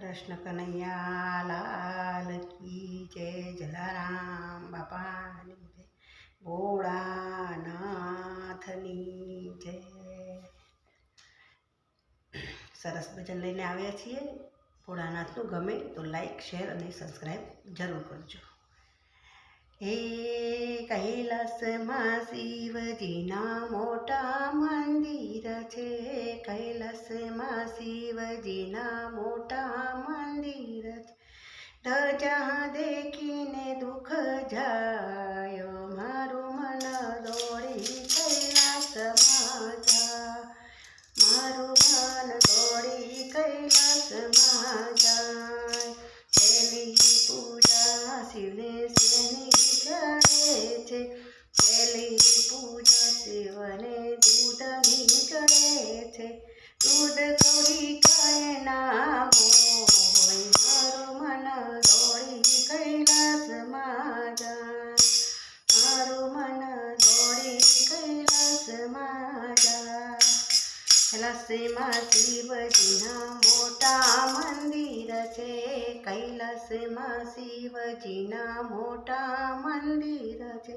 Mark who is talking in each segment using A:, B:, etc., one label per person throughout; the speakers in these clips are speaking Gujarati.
A: कृष्ण कन्हैया लाल की जय। जलाराम बापानी जय। ભોળાનાથની જય। સરસ ભજન લઈને આવ્યા છીએ। ભોળાનાથનું ગમે તો લાઈક શેર અને સબસ્ક્રાઈબ જરૂર કરજો। હે કૈલાસમાં શિવજીના મોટા મંદિર છે। કૈલાસમાં શિવજીના મોટા મંદિર છે। ધજા દેખીને દુઃખ જાય, મારું મન દોડી કૈલાસમાં જાય। મારું મન દોડી કૈલાસમાં જાય। તેની પૂજા શિવને શેની ચડે છે। પહેલી પૂજા શિવને દૂધની ચડે છે। દૂધ કૌડી કાંઈ ના હોય, મારું મન દોડી કૈલાસમાં જાય। મારું મન દોડી કૈલાસમાં જાય। કૈલાસમાં શિવજીના મોટા મંદિર છે। કૈલાસમાં શિવજીના મોટા મંદિર છે।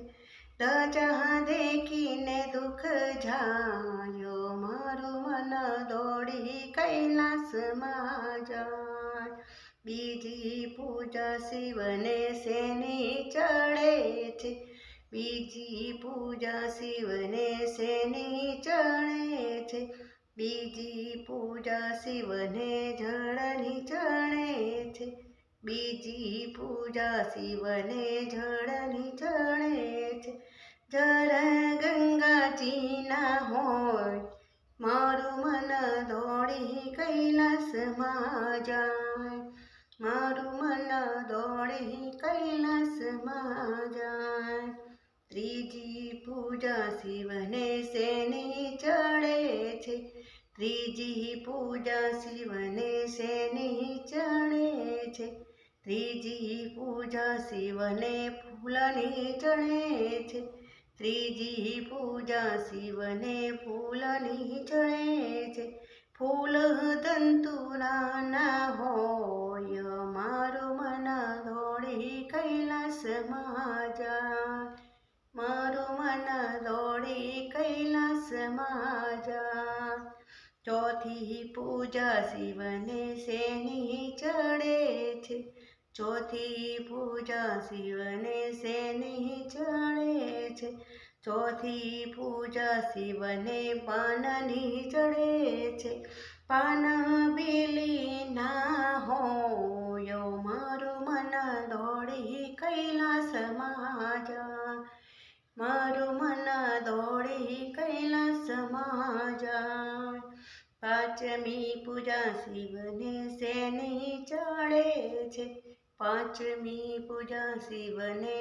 A: ધજા દેખીને દુઃખ જાય, મારું મન દોડી કૈલાસમાં જાય। બીજી પૂજા શિવને શેની ચડે છે। બીજી પૂજા શિવને શેની ચડે છે। બીજી પૂજા શિવને જળની ચડે છે। બીજી પૂજા શિવને જળની ચડે છે। જળ ગંગાજીના હોય, મારું મન દોડી કૈલાસમાં જાય। મારું મન દોડી કૈલાસમાં જાય। ત્રીજી પૂજા શિવને શેની ચડે છે। ત્રીજી પૂજા શિવને શેની ચડે છે। ત્રીજી પૂજા શિવને ફૂલની ચડે છે। ત્રીજી પૂજા શિવને ફૂલની ચડે છે। ફૂલ ધંતુરાના હોય, મારું મન દોડી કૈલાસમાં જાય। મારું મન દોડી કૈલાસમાં જાય। ચોથી પૂજા શિવને શેની ચડે છે। ચોથી પૂજા શિવને શેની ચડે છે। ચોથી પૂજા શિવને પાનની ચડે છે। પાન બીલી ના હોય, મારું મન દોડી કૈલાસમાં જાય। મારું મન દોડી કૈલાસમાં જાય। પાંચમી પૂજા શિવને શેની ચડે છે। પાંચમી પૂજા શિવને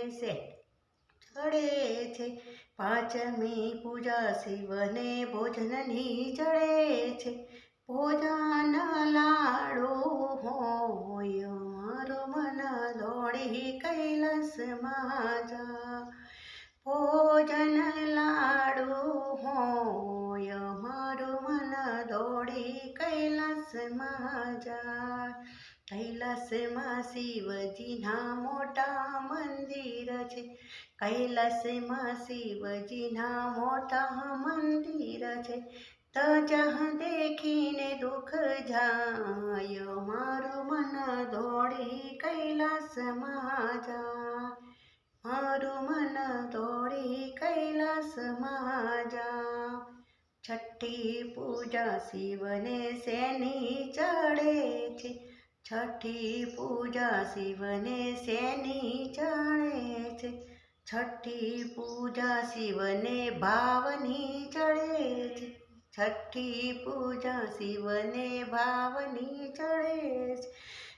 A: ચડે છે। પાંચમી પૂજા શિવને ભોજનની ચડે છે। ભોજન લાડુ હોય, મારું મન દોડી કૈલાસમાં જાય। ભોજન લાડુ હોય, મારું મન દોડી કૈલાસમાં જાય। કૈલાસમાં શિવજીના મોટા મંદિર છે। કૈલાસમાં શિવજીના મોટા મંદિર છે। ધજા દેખીને દુઃખ જાય, મારું મન દોડી કૈલાસમાં જાય। મારું મન દોડી કૈલાસમાં જાય। છઠ્ઠી પૂજા શિવને શેની ચડે છે। છઠ્ઠી પૂજા શિવને શેની ચડે છે। છઠ્ઠી પૂજા શિવને ભાવની ચડે છે। છઠ્ઠી પૂજા શિવને ભાવની ચડે છે।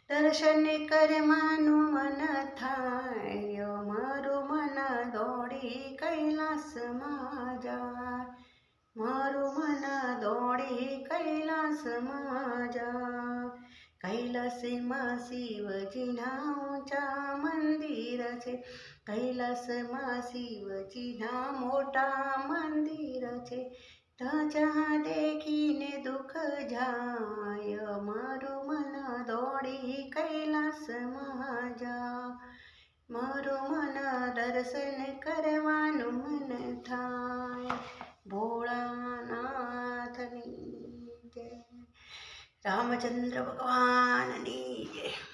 A: દર્શન કરવાનું મન થાય, મારું મન દોડી કૈલાસમાં જાય। મારું મન દોડી કૈલાસમાં જાય। કૈલાસમાં શિવજીના ઊંચા મંદિર છે। કૈલાસમાં શિવજીના મોટા મંદિર છે। ધજા દેખીને દુઃખ જાય, મારું મન દોડી જા, મારું મન દર્શન કરવાનું મન થાય, ભોળાનાથની જય, રામચંદ્ર ભગવાનની જય.